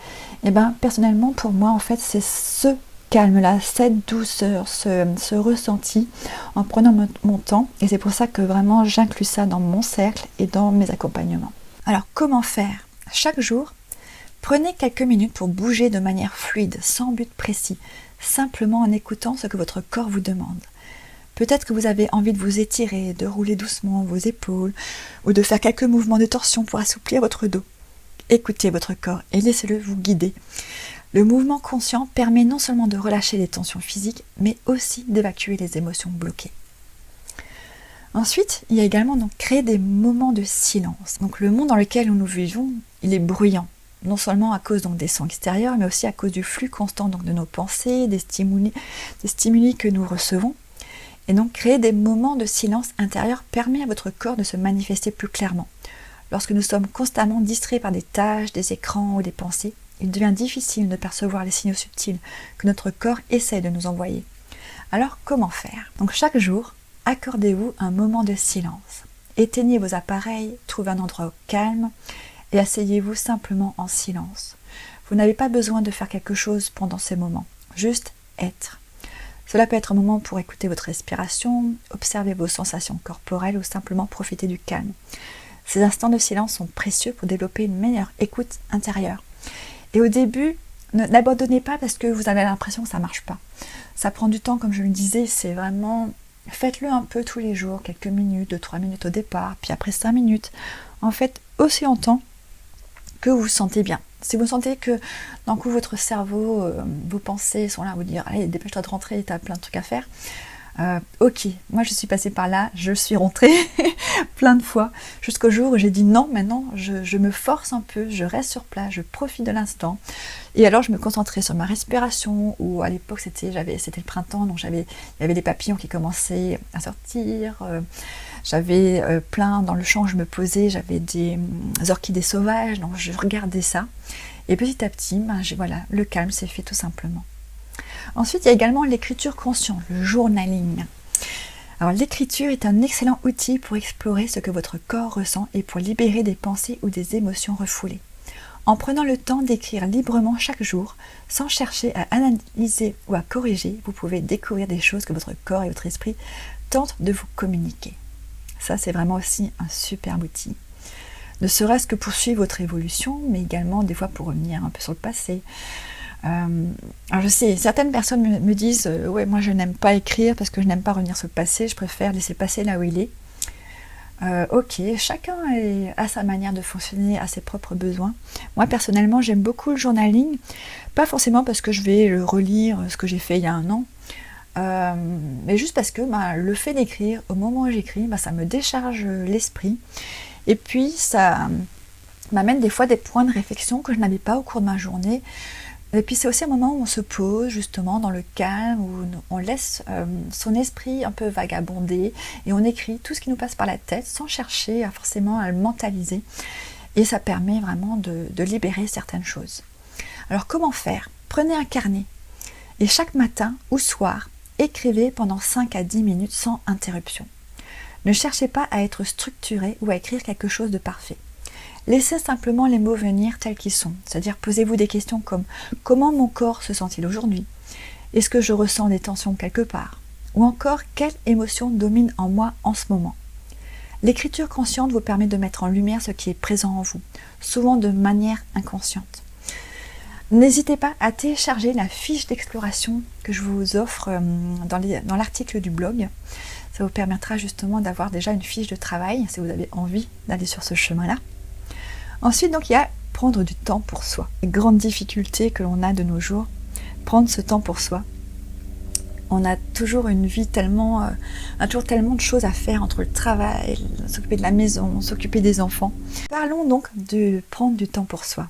Speaker 1: et ben personnellement pour moi en fait c'est ce calme-là, cette douceur, ce ressenti en prenant mon temps. Et c'est pour ça que vraiment j'inclus ça dans mon cercle et dans mes accompagnements. Alors comment faire? Chaque jour, prenez quelques minutes pour bouger de manière fluide, sans but précis, simplement en écoutant ce que votre corps vous demande. Peut-être que vous avez envie de vous étirer, de rouler doucement vos épaules, ou de faire quelques mouvements de torsion pour assouplir votre dos. Écoutez votre corps et laissez-le vous guider. Le mouvement conscient permet non seulement de relâcher les tensions physiques, mais aussi d'évacuer les émotions bloquées. Ensuite, il y a également donc créer des moments de silence. Donc le monde dans lequel nous vivons, il est bruyant. Non seulement à cause donc des sons extérieurs, mais aussi à cause du flux constant donc de nos pensées, des stimuli que nous recevons. Et donc créer des moments de silence intérieur permet à votre corps de se manifester plus clairement. Lorsque nous sommes constamment distraits par des tâches, des écrans ou des pensées, il devient difficile de percevoir les signaux subtils que notre corps essaie de nous envoyer. Alors comment faire? Donc chaque jour, accordez-vous un moment de silence. Éteignez vos appareils, trouvez un endroit calme, et asseyez-vous simplement en silence. Vous n'avez pas besoin de faire quelque chose pendant ces moments, juste être. Cela peut être un moment pour écouter votre respiration, observer vos sensations corporelles ou simplement profiter du calme. Ces instants de silence sont précieux pour développer une meilleure écoute intérieure. Et au début, n'abandonnez pas parce que vous avez l'impression que ça ne marche pas. Ça prend du temps, comme je le disais, c'est vraiment... Faites-le un peu tous les jours, quelques minutes, 2-3 minutes au départ, puis après 5 minutes. En fait, aussi longtemps que vous vous sentez bien. Si vous sentez que d'un coup votre cerveau, vos pensées sont là à vous dire allez dépêche-toi de rentrer, tu as plein de trucs à faire. Ok, moi je suis passée par là, je suis rentrée plein de fois, jusqu'au jour où j'ai dit non, maintenant je me force un peu, je reste sur place, je profite de l'instant. Et alors je me concentrais sur ma respiration, ou à l'époque c'était le printemps, donc il y avait des papillons qui commençaient à sortir, j'avais plein dans le champ où je me posais, j'avais des orchidées sauvages, donc je regardais ça. Et petit à petit, voilà, le calme s'est fait tout simplement. Ensuite, il y a également l'écriture consciente, le journaling. Alors l'écriture est un excellent outil pour explorer ce que votre corps ressent et pour libérer des pensées ou des émotions refoulées. En prenant le temps d'écrire librement chaque jour, sans chercher à analyser ou à corriger, vous pouvez découvrir des choses que votre corps et votre esprit tentent de vous communiquer. Ça, c'est vraiment aussi un superbe outil. Ne serait-ce que pour suivre votre évolution, mais également des fois pour revenir un peu sur le passé. Alors je sais, certaines personnes me disent ouais, moi je n'aime pas écrire parce que je n'aime pas revenir sur le passé, je préfère laisser passer là où il est. Ok, chacun a sa manière de fonctionner, a ses propres besoins. Moi personnellement j'aime beaucoup le journaling, pas forcément parce que je vais relire ce que j'ai fait il y a un an, mais juste parce que le fait d'écrire, au moment où j'écris, ça me décharge l'esprit, et puis ça m'amène des fois des points de réflexion que je n'avais pas au cours de ma journée. Et puis c'est aussi un moment où on se pose justement dans le calme, où on laisse son esprit un peu vagabonder et on écrit tout ce qui nous passe par la tête sans chercher forcément à le mentaliser. Et ça permet vraiment de libérer certaines choses. Alors comment faire? Prenez un carnet et chaque matin ou soir, écrivez pendant 5 à 10 minutes sans interruption. Ne cherchez pas à être structuré ou à écrire quelque chose de parfait. Laissez simplement les mots venir tels qu'ils sont, c'est-à-dire posez-vous des questions comme « Comment mon corps se sent-il aujourd'hui ? Est-ce que je ressens des tensions quelque part ? Ou encore « Quelle émotion domine en moi en ce moment ?» L'écriture consciente vous permet de mettre en lumière ce qui est présent en vous, souvent de manière inconsciente. N'hésitez pas à télécharger la fiche d'exploration que je vous offre dans l'article du blog. Ça vous permettra justement d'avoir déjà une fiche de travail si vous avez envie d'aller sur ce chemin-là. Ensuite, donc, il y a prendre du temps pour soi. La grande difficulté que l'on a de nos jours, prendre ce temps pour soi. On a toujours une vie tellement, on a toujours tellement de choses à faire entre le travail, s'occuper de la maison, s'occuper des enfants. Parlons donc de prendre du temps pour soi.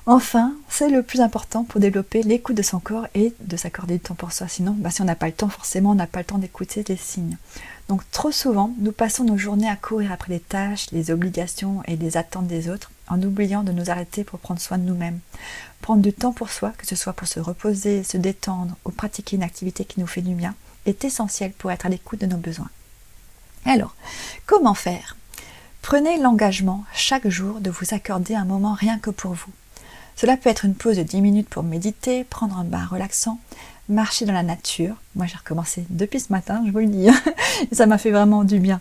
Speaker 1: Enfin, c'est le plus important pour développer l'écoute de son corps et de s'accorder du temps pour soi. Sinon, si on n'a pas le temps, forcément, on n'a pas le temps d'écouter les signes. Donc trop souvent, nous passons nos journées à courir après les tâches, les obligations et les attentes des autres, en oubliant de nous arrêter pour prendre soin de nous-mêmes. Prendre du temps pour soi, que ce soit pour se reposer, se détendre ou pratiquer une activité qui nous fait du bien, est essentiel pour être à l'écoute de nos besoins. Alors, comment faire ? Prenez l'engagement chaque jour de vous accorder un moment rien que pour vous. Cela peut être une pause de 10 minutes pour méditer, prendre un bain relaxant, marcher dans la nature. Moi, j'ai recommencé depuis ce matin, je vous le dis. Et ça m'a fait vraiment du bien.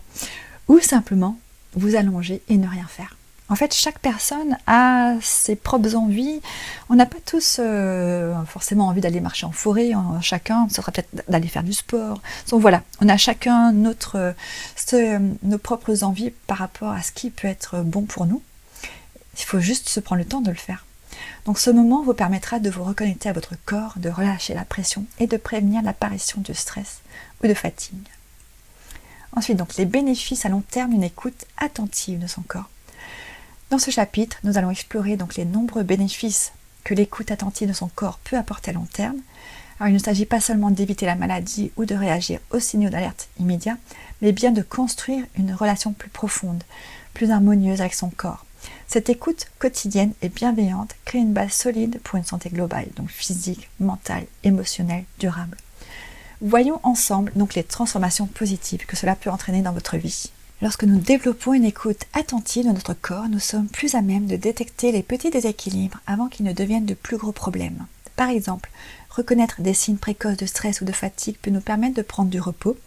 Speaker 1: Ou simplement vous allonger et ne rien faire. En fait, chaque personne a ses propres envies. On n'a pas tous forcément envie d'aller marcher en forêt. Chacun, ce sera peut-être d'aller faire du sport. Donc voilà, on a chacun nos propres envies par rapport à ce qui peut être bon pour nous. Il faut juste se prendre le temps de le faire. Donc ce moment vous permettra de vous reconnecter à votre corps, de relâcher la pression et de prévenir l'apparition de stress ou de fatigue. Ensuite, donc les bénéfices à long terme d'une écoute attentive de son corps. Dans ce chapitre, nous allons explorer donc les nombreux bénéfices que l'écoute attentive de son corps peut apporter à long terme. Alors il ne s'agit pas seulement d'éviter la maladie ou de réagir aux signaux d'alerte immédiats, mais bien de construire une relation plus profonde, plus harmonieuse avec son corps. Cette écoute quotidienne et bienveillante crée une base solide pour une santé globale, donc physique, mentale, émotionnelle, durable. Voyons ensemble donc les transformations positives que cela peut entraîner dans votre vie. Lorsque nous développons une écoute attentive de notre corps, nous sommes plus à même de détecter les petits déséquilibres avant qu'ils ne deviennent de plus gros problèmes. Par exemple, reconnaître des signes précoces de stress ou de fatigue peut nous permettre de prendre du repos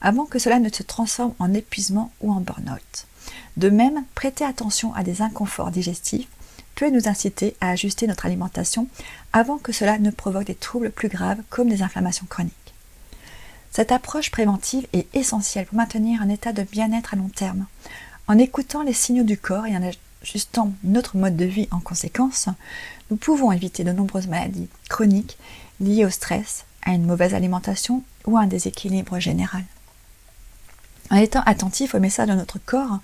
Speaker 1: avant que cela ne se transforme en épuisement ou en burn-out. De même, prêter attention à des inconforts digestifs peut nous inciter à ajuster notre alimentation avant que cela ne provoque des troubles plus graves comme des inflammations chroniques. Cette approche préventive est essentielle pour maintenir un état de bien-être à long terme. En écoutant les signaux du corps et en ajustant notre mode de vie en conséquence, nous pouvons éviter de nombreuses maladies chroniques liées au stress, à une mauvaise alimentation ou à un déséquilibre général. En étant attentifs au message de notre corps,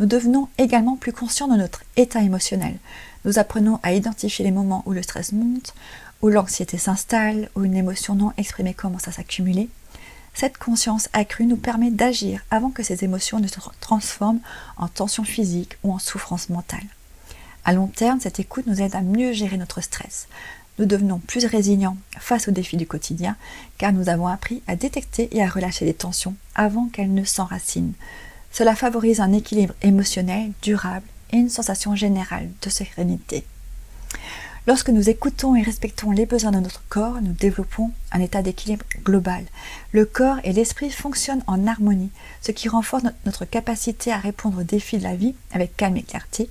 Speaker 1: nous devenons également plus conscients de notre état émotionnel. Nous apprenons à identifier les moments où le stress monte, où l'anxiété s'installe, où une émotion non exprimée commence à s'accumuler. Cette conscience accrue nous permet d'agir avant que ces émotions ne se transforment en tension physique ou en souffrance mentale. À long terme, cette écoute nous aide à mieux gérer notre stress. Nous devenons plus résilients face aux défis du quotidien car nous avons appris à détecter et à relâcher les tensions avant qu'elles ne s'enracinent. Cela favorise un équilibre émotionnel durable et une sensation générale de sérénité. Lorsque nous écoutons et respectons les besoins de notre corps, nous développons un état d'équilibre global. Le corps et l'esprit fonctionnent en harmonie, ce qui renforce notre capacité à répondre aux défis de la vie avec calme et clarté.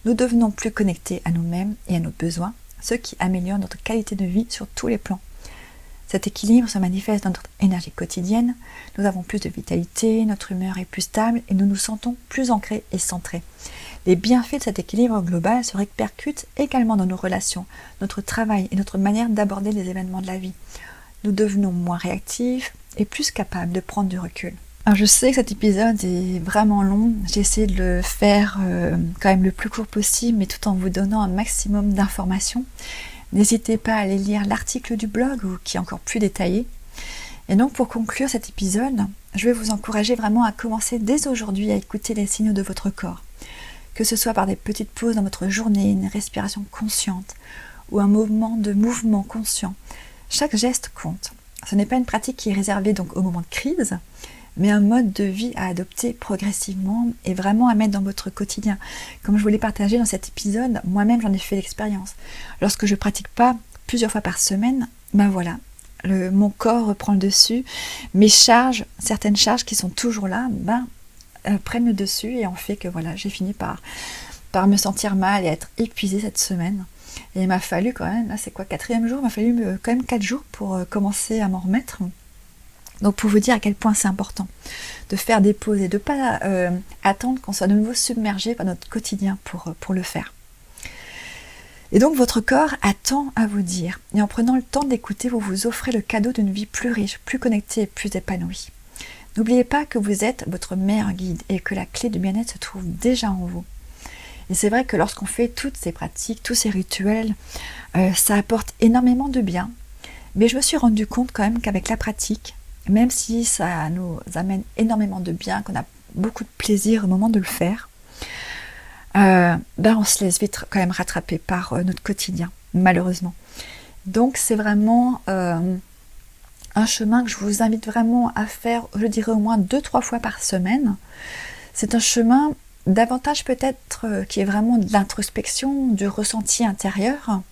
Speaker 1: Nous devenons plus connectés à nous-mêmes et à nos besoins, ce qui améliore notre qualité de vie sur tous les plans. Cet équilibre se manifeste dans notre énergie quotidienne, nous avons plus de vitalité, notre humeur est plus stable et nous nous sentons plus ancrés et centrés. Les bienfaits de cet équilibre global se répercutent également dans nos relations, notre travail et notre manière d'aborder les événements de la vie. Nous devenons moins réactifs et plus capables de prendre du recul. Alors je sais que cet épisode est vraiment long, j'ai essayé de le faire quand même le plus court possible, mais tout en vous donnant un maximum d'informations. N'hésitez pas à aller lire l'article du blog qui est encore plus détaillé. Et donc pour conclure cet épisode, je vais vous encourager vraiment à commencer dès aujourd'hui à écouter les signaux de votre corps. Que ce soit par des petites pauses dans votre journée, une respiration consciente ou un mouvement conscient. Chaque geste compte. Ce n'est pas une pratique qui est réservée donc au moment de crise, mais un mode de vie à adopter progressivement et vraiment à mettre dans votre quotidien. Comme je vous l'ai partagé dans cet épisode, moi-même j'en ai fait l'expérience. Lorsque je ne pratique pas plusieurs fois par semaine, voilà, mon corps reprend le dessus, mes charges, certaines charges qui sont toujours là, prennent le dessus et en fait que voilà, j'ai fini par me sentir mal et être épuisée cette semaine. Et il m'a fallu quand même, là c'est quoi, 4e jour, il m'a fallu quand même 4 jours pour commencer à m'en remettre. Donc pour vous dire à quel point c'est important de faire des pauses et de ne pas attendre qu'on soit de nouveau submergé par notre quotidien pour le faire. Et donc votre corps a tant à vous dire. Et en prenant le temps d'écouter, vous vous offrez le cadeau d'une vie plus riche, plus connectée et plus épanouie. N'oubliez pas que vous êtes votre meilleur guide et que la clé du bien-être se trouve déjà en vous. Et c'est vrai que lorsqu'on fait toutes ces pratiques, tous ces rituels, ça apporte énormément de bien. Mais je me suis rendu compte quand même qu'avec la pratique, même si ça nous amène énormément de bien, qu'on a beaucoup de plaisir au moment de le faire, on se laisse vite quand même rattraper par notre quotidien, malheureusement. Donc c'est vraiment un chemin que je vous invite vraiment à faire, je dirais au moins 2-3 fois par semaine. C'est un chemin davantage peut-être qui est vraiment de l'introspection, du ressenti intérieur,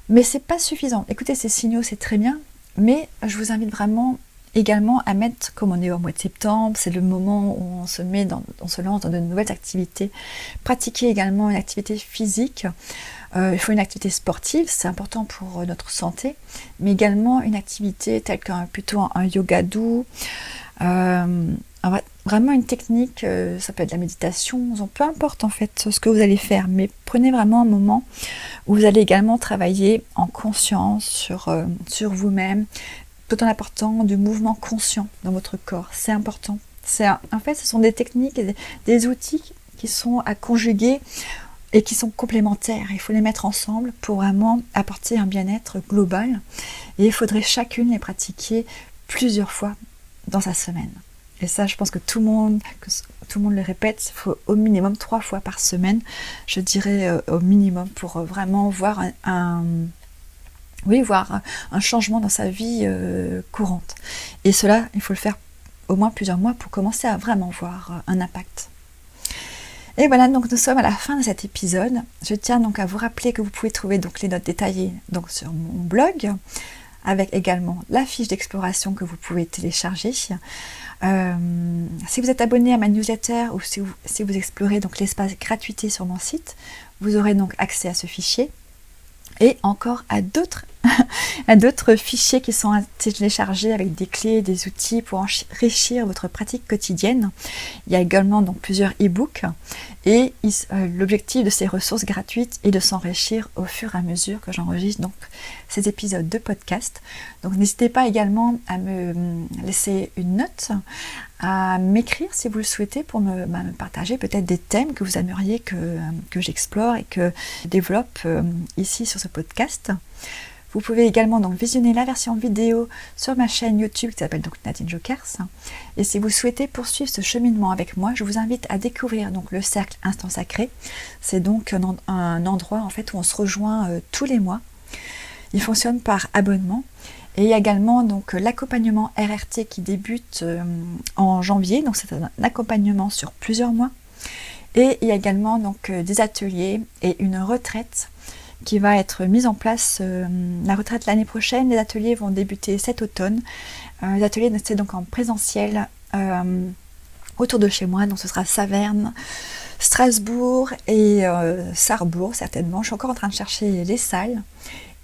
Speaker 1: mais c'est pas suffisant. Écoutez, ces signaux, c'est très bien, mais je vous invite vraiment également à mettre, comme on est au mois de septembre, c'est le moment où on se lance dans de nouvelles activités, pratiquer également une activité physique. Il faut une activité sportive, c'est important pour notre santé, mais également une activité telle plutôt un yoga doux, vraiment une technique, ça peut être de la méditation, peu importe en fait ce que vous allez faire, mais prenez vraiment un moment où vous allez également travailler en conscience sur vous-même, tout en apportant du mouvement conscient dans votre corps, c'est important. En fait, ce sont des techniques et des outils qui sont à conjuguer et qui sont complémentaires. Il faut les mettre ensemble pour vraiment apporter un bien-être global. Et il faudrait chacune les pratiquer plusieurs fois dans sa semaine. Et ça, je pense que tout le monde le répète, il faut au minimum 3 fois par semaine, je dirais au minimum, pour vraiment voir voir un changement dans sa vie courante. Et cela, il faut le faire au moins plusieurs mois pour commencer à vraiment voir un impact. Et voilà, donc nous sommes à la fin de cet épisode. Je tiens donc à vous rappeler que vous pouvez trouver donc les notes détaillées donc sur mon blog, avec également la fiche d'exploration que vous pouvez télécharger. Si vous êtes abonné à ma newsletter ou si vous explorez donc l'espace gratuité sur mon site, vous aurez donc accès à ce fichier et encore à d'autres fichiers qui sont à télécharger avec des clés et des outils pour enrichir votre pratique quotidienne. Il y a également donc plusieurs e-books et l'objectif de ces ressources gratuites est de s'enrichir au fur et à mesure que j'enregistre donc ces épisodes de podcast. Donc n'hésitez pas également à me laisser une note, à m'écrire si vous le souhaitez pour me partager peut-être des thèmes que vous aimeriez que j'explore et que je développe ici sur ce podcast. Vous pouvez également donc visionner la version vidéo sur ma chaîne YouTube qui s'appelle donc Nadine Jokers. Et si vous souhaitez poursuivre ce cheminement avec moi, je vous invite à découvrir donc le cercle Instant Sacré. C'est donc un endroit en fait où on se rejoint tous les mois. Il fonctionne par abonnement. Et il y a également donc l'accompagnement RRT qui débute en janvier. Donc c'est un accompagnement sur plusieurs mois. Et il y a également donc des ateliers et une retraite qui va être mise en place, la retraite l'année prochaine. Les ateliers vont débuter cet automne. Les ateliers, c'est donc en présentiel autour de chez moi, donc ce sera Saverne, Strasbourg et Sarrebourg certainement. Je suis encore en train de chercher les salles.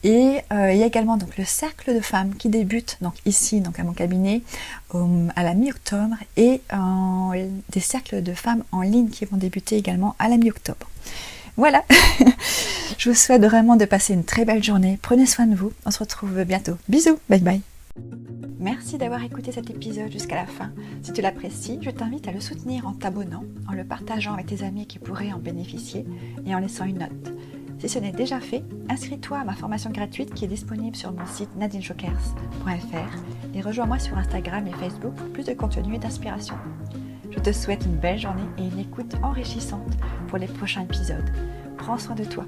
Speaker 1: Et il y a également donc le cercle de femmes qui débute donc ici donc à mon cabinet à la mi-octobre et des cercles de femmes en ligne qui vont débuter également à la mi-octobre. Voilà, je vous souhaite vraiment de passer une très belle journée. Prenez soin de vous, on se retrouve bientôt. Bisous, bye bye. Merci d'avoir écouté cet épisode jusqu'à la fin. Si tu l'apprécies, je t'invite à le soutenir en t'abonnant, en le partageant avec tes amis qui pourraient en bénéficier et en laissant une note. Si ce n'est déjà fait, inscris-toi à ma formation gratuite qui est disponible sur mon site nadinejokers.fr et rejoins-moi sur Instagram et Facebook pour plus de contenu et d'inspiration. Je te souhaite une belle journée et une écoute enrichissante pour les prochains épisodes. Prends soin de toi.